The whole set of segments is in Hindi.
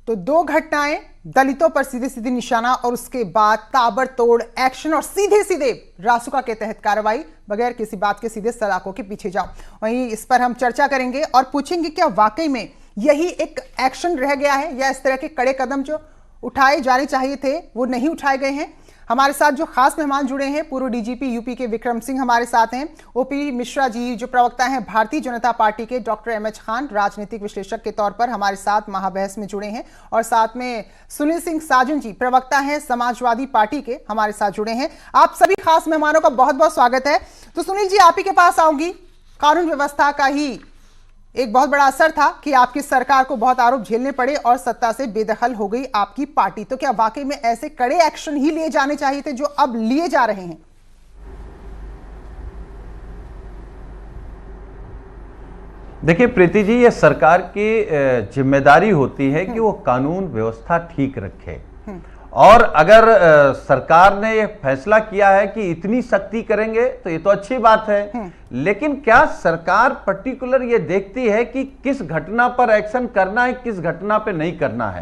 तो दो घटनाएं, दलितों पर सीधे सीधे निशाना और उसके बाद ताबड़तोड़ एक्शन और सीधे सीधे रासुका के तहत कार्रवाई, बगैर किसी बात के सीधे सलाखों के पीछे जाओ। वहीं इस पर हम चर्चा करेंगे और पूछेंगे क्या वाकई में यही एक एक्शन रह गया है या इस तरह के कड़े कदम जो उठाए जाने चाहिए थे वो नहीं उठाए गए हैं। हमारे साथ जो खास मेहमान जुड़े हैं, पूर्व डीजीपी यूपी के विक्रम सिंह हमारे साथ हैं, ओपी मिश्रा जी जो प्रवक्ता हैं भारतीय जनता पार्टी के, डॉक्टर एमएच खान राजनीतिक विश्लेषक के तौर पर हमारे साथ महाबहस में जुड़े हैं, और साथ में सुनील सिंह साजन जी प्रवक्ता हैं समाजवादी पार्टी के, हमारे साथ जुड़े हैं। आप सभी खास मेहमानों का बहुत बहुत स्वागत है। तो सुनील जी, आप ही के पास आऊंगी। कानून व्यवस्था का ही एक बहुत बड़ा असर था कि आपकी सरकार को बहुत आरोप झेलने पड़े और सत्ता से बेदखल हो गई आपकी पार्टी। तो क्या वाकई में ऐसे कड़े एक्शन ही लिए जाने चाहिए थे जो अब लिए जा रहे हैं? देखिए प्रीति जी, ये सरकार की जिम्मेदारी होती है कि वो कानून व्यवस्था ठीक रखे, और अगर सरकार ने ये फैसला किया है कि इतनी सख्ती करेंगे तो ये तो अच्छी बात है, लेकिन क्या सरकार पर्टिकुलर ये देखती है कि किस घटना पर एक्शन करना है, किस घटना पे नहीं करना है?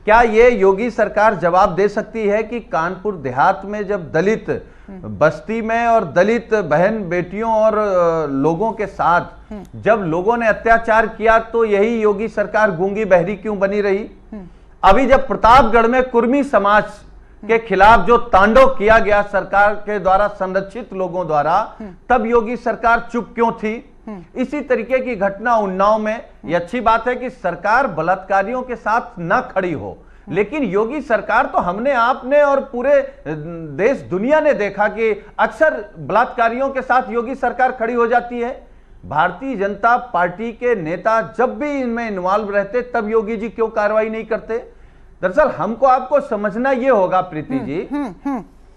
क्या ये योगी सरकार जवाब दे सकती है कि कानपुर देहात में जब दलित बस्ती में और दलित बहन बेटियों और लोगों के साथ जब लोगों ने अत्याचार किया तो यही योगी सरकार गूंगी बहरी क्यों बनी रही? अभी जब प्रतापगढ़ में कुर्मी समाज के खिलाफ जो तांडव किया गया सरकार के द्वारा, संरक्षित लोगों द्वारा, तब योगी सरकार चुप क्यों थी? इसी तरीके की घटना उन्नाव में, ये अच्छी बात है कि सरकार बलात्कारियों के साथ ना खड़ी हो, लेकिन योगी सरकार तो हमने आपने और पूरे देश दुनिया ने देखा कि अक्सर बलात्कारियों के साथ योगी सरकार खड़ी हो जाती है। भारतीय जनता पार्टी के नेता जब भी इनमें इन्वॉल्व रहते तब योगी जी क्यों कार्रवाई नहीं करते? दरअसल हमको आपको समझना यह होगा प्रीति जी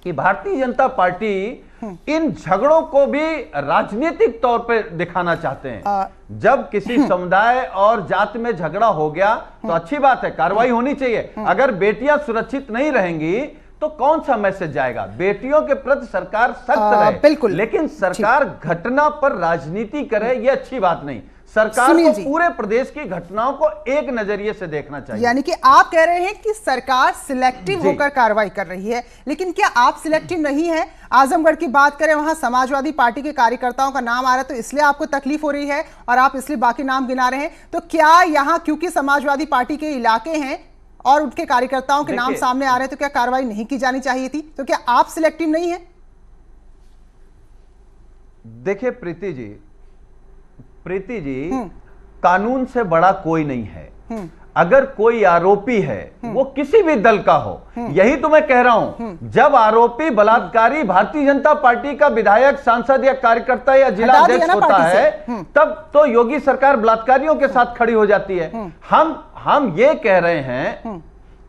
कि भारतीय जनता पार्टी इन झगड़ों को भी राजनीतिक तौर पर दिखाना चाहते हैं। जब किसी समुदाय और जाति में झगड़ा हो गया तो अच्छी बात है, कार्रवाई होनी चाहिए। अगर बेटियां सुरक्षित नहीं रहेंगी तो कौन सा मैसेज जाएगा? बेटियों के प्रति सरकार सख्त रहे, बिल्कुल, लेकिन सरकार घटना पर राजनीति करे ये अच्छी बात नहीं। सरकार को पूरे प्रदेश की घटनाओं को एक नजरिए से देखना चाहिए। यानी कि आप कह रहे हैं कि सरकार सिलेक्टिव होकर कार्रवाई कर रही है, लेकिन क्या आप सिलेक्टिव नहीं है? आजमगढ़ की बात करें, वहां समाजवादी पार्टी के कार्यकर्ताओं का नाम आ रहा है तो इसलिए आपको तकलीफ हो रही है और आप इसलिए बाकी नाम गिना रहे हैं। तो क्या यहां क्योंकि समाजवादी पार्टी के इलाके हैं और उनके कार्यकर्ताओं के नाम सामने आ रहे हैं तो क्या कार्रवाई नहीं की जानी चाहिए थी? तो क्या आप सिलेक्टिव नहीं है? देखिए प्रीति जी, कानून से बड़ा कोई नहीं है। अगर कोई आरोपी है वो किसी भी दल का हो, यही तो मैं कह रहा हूं, जब आरोपी बलात्कारी भारतीय जनता पार्टी का विधायक, सांसद या कार्यकर्ता या जिला अध्यक्ष होता है तब तो योगी सरकार बलात्कारियों के साथ खड़ी हो जाती है। हम ये कह रहे हैं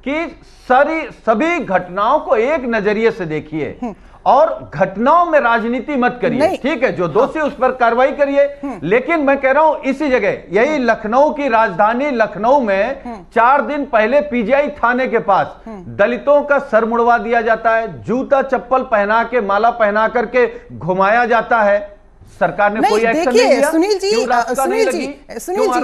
कि सभी घटनाओं को एक नजरिए से देखिए और घटनाओं में राजनीति मत करिए। ठीक है, जो दोषी उस पर कार्रवाई करिए, लेकिन मैं कह रहा हूं इसी जगह, यही लखनऊ की राजधानी लखनऊ में 4 दिन पहले पीजीआई थाने के पास दलितों का सर मुड़वा दिया जाता है, जूता चप्पल पहना के, माला पहना करके घुमाया जाता है। सरकार ने कोई एक्शन नहीं लिया। सुनील जी,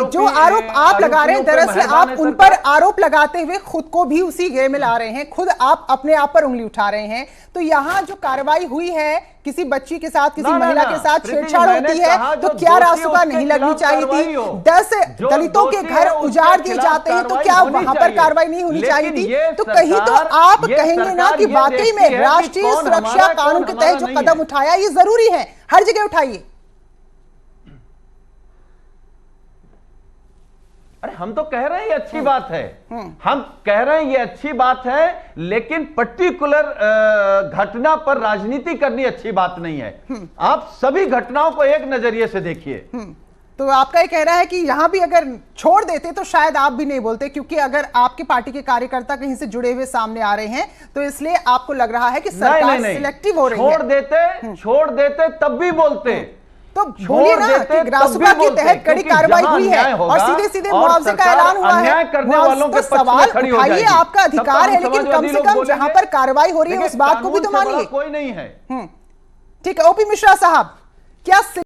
जो आरोप आप लगा रहे हैं, दरअसल आप उन पर आरोप लगाते हुए खुद को भी उसी घेरे में ला रहे हैं, खुद आप अपने आप पर उंगली उठा रहे हैं। तो यहाँ जो कार्रवाई हुई है, किसी बच्ची के साथ, किसी महिला के साथ छेड़छाड़ होती है तो क्या रासुका नहीं लगनी चाहिए थी? 10 दलितों के घर उजाड़ दिए जाते हैं तो क्या वहां पर कार्रवाई नहीं होनी चाहिए थी? तो कहीं तो आप कहेंगे ना कि वाकई में राष्ट्रीय सुरक्षा कानून के तहत जो कदम उठाया ये जरूरी है, हर जगह उठाइए। अरे हम तो कह रहे हैं ये अच्छी बात है, हम कह रहे हैं ये अच्छी बात है, लेकिन पर्टिकुलर घटना पर राजनीति करनी अच्छी बात नहीं है। आप सभी घटनाओं को एक नजरिए से देखिए। तो आपका ये कह रहा है कि यहां भी अगर छोड़ देते तो शायद आप भी नहीं बोलते, क्योंकि अगर आपकी पार्टी के कार्यकर्ता कहीं से जुड़े हुए सामने आ रहे हैं तो इसलिए आपको लग रहा है कि सरकार सिलेक्टिव हो रही है। छोड़ देते तब भी बोलते। तो बोलिए ना कि रासुका के तहत कड़ी कार्रवाई हुई है और सीधे सीधे मुआवजे का ऐलान हुआ है। करने वालों के सवाल उठाइए, आपका अधिकार है, लेकिन कम से कम जहां पर कार्रवाई हो रही है उस बात को भी तो मानिए। कोई नहीं है। ठीक है, ओपी मिश्रा साहब, क्या